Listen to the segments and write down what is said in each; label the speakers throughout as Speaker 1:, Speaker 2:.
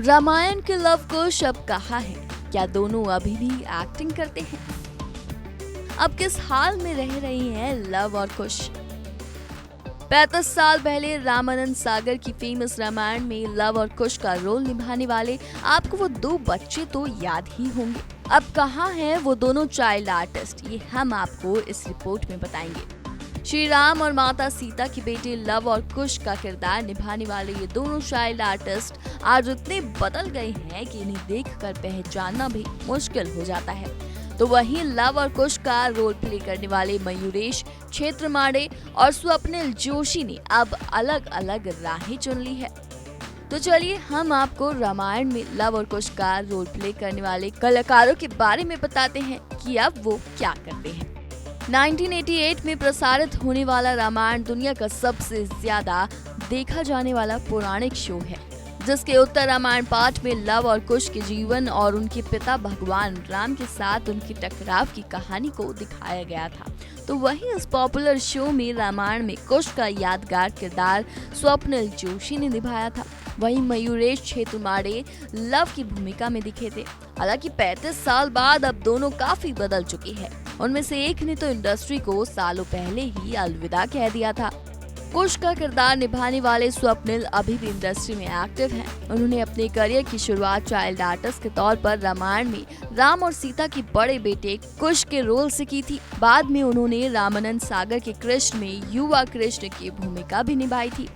Speaker 1: रामायण के लव कुश अब कहाँ है? क्या दोनों अभी भी एक्टिंग करते हैं? अब किस हाल में रह रही हैं लव और कुश? 35 साल पहले रामानंद सागर की फेमस रामायण में लव और कुश का रोल निभाने वाले आपको वो दो बच्चे तो याद ही होंगे। अब कहाँ हैं वो दोनों चाइल्ड आर्टिस्ट, ये हम आपको इस रिपोर्ट में बताएंगे। श्री राम और माता सीता के बेटे लव और कुश का किरदार निभाने वाले ये दोनों चाइल्ड आर्टिस्ट आज इतने बदल गए हैं कि इन्हें देखकर पहचानना भी मुश्किल हो जाता है। तो वहीं लव और कुश का रोल प्ले करने वाले मयूरेश क्षेत्रमाड़े और स्वप्निल जोशी ने अब अलग अलग राहें चुन ली है। तो चलिए हम आपको रामायण में लव और कुश का रोल प्ले करने वाले कलाकारों के बारे में बताते हैं कि अब वो क्या करते हैं। 1988 में प्रसारित होने वाला रामायण दुनिया का सबसे ज्यादा देखा जाने वाला पौराणिक शो है, जिसके उत्तर रामायण पाठ में लव और कुश के जीवन और उनके पिता भगवान राम के साथ उनकी टकराव की कहानी को दिखाया गया था। तो वहीं इस पॉपुलर शो में रामायण में कुश का यादगार किरदार स्वप्निल जोशी ने निभाया था। वहीं मयूरेश क्षेत्रमाड़े लव की भूमिका में दिखे थे। हालांकि 35 साल बाद अब दोनों काफी बदल चुके हैं। उनमें से एक ने तो इंडस्ट्री को सालों पहले ही अलविदा कह दिया था। कुश का किरदार निभाने वाले स्वप्निल अभी भी इंडस्ट्री में एक्टिव हैं। उन्होंने अपने करियर की शुरुआत चाइल्ड आर्टिस्ट के तौर पर रामायण में राम और सीता के बड़े बेटे कुश के रोल से की थी। बाद में उन्होंने रामानंद सागर के कृष्ण में युवा कृष्ण की भूमिका भी निभाई थी।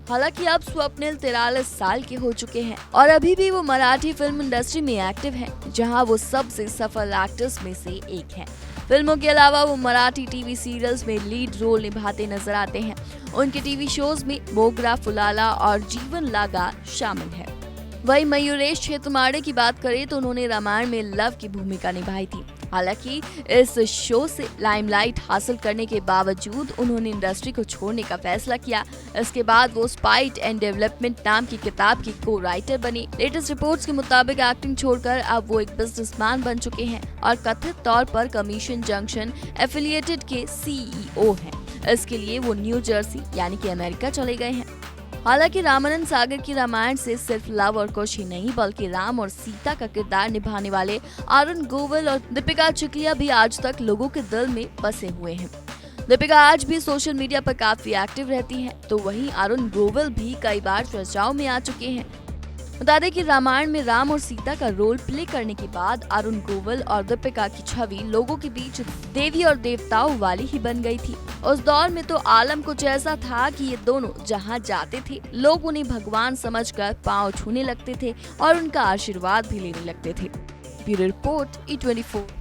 Speaker 1: हालांकि अब स्वप्निल 43 साल के हो चुके हैं और अभी भी वो मराठी फिल्म इंडस्ट्री में एक्टिव हैं, जहां वो सबसे सफल एक्टर्स में से एक हैं। फिल्मों के अलावा वो मराठी टीवी सीरियल्स में लीड रोल निभाते नजर आते हैं। उनके टीवी शोज में मोगरा फुलाला और जीवन लागा शामिल है। वहीं मयूरेश क्षेत्रमाड़े की बात करें तो उन्होंने रामायण में लव की भूमिका निभाई थी। हालांकि इस शो से लाइमलाइट हासिल करने के बावजूद उन्होंने इंडस्ट्री को छोड़ने का फैसला किया। इसके बाद वो स्पाइट एंड डेवलपमेंट नाम की किताब की को राइटर बनी। लेटेस्ट रिपोर्ट्स के मुताबिक एक्टिंग छोड़कर अब वो एक बिजनेसमैन बन चुके हैं और कथित तौर पर कमीशन जंक्शन एफिलिएटेड के CEO हैं। इसके लिए वो न्यू जर्सी यानी कि अमेरिका चले गए हैं। हालांकि रामानंद सागर की रामायण से सिर्फ लव और कुश ही नहीं बल्कि राम और सीता का किरदार निभाने वाले अरुण गोविल और दीपिका चिखलिया भी आज तक लोगों के दिल में बसे हुए हैं। दीपिका आज भी सोशल मीडिया पर काफी एक्टिव रहती हैं, तो वहीं अरुण गोविल भी कई बार चर्चाओं में आ चुके हैं। बता दें कि रामायण में राम और सीता का रोल प्ले करने के बाद अरुण गोविल और दीपिका की छवि लोगों के बीच देवी और देवताओं वाली ही बन गई थी। उस दौर में तो आलम कुछ ऐसा था कि ये दोनों जहां जाते थे लोग उन्हें भगवान समझकर पांव छूने लगते थे और उनका आशीर्वाद भी लेने लगते थे। Bureau report E24।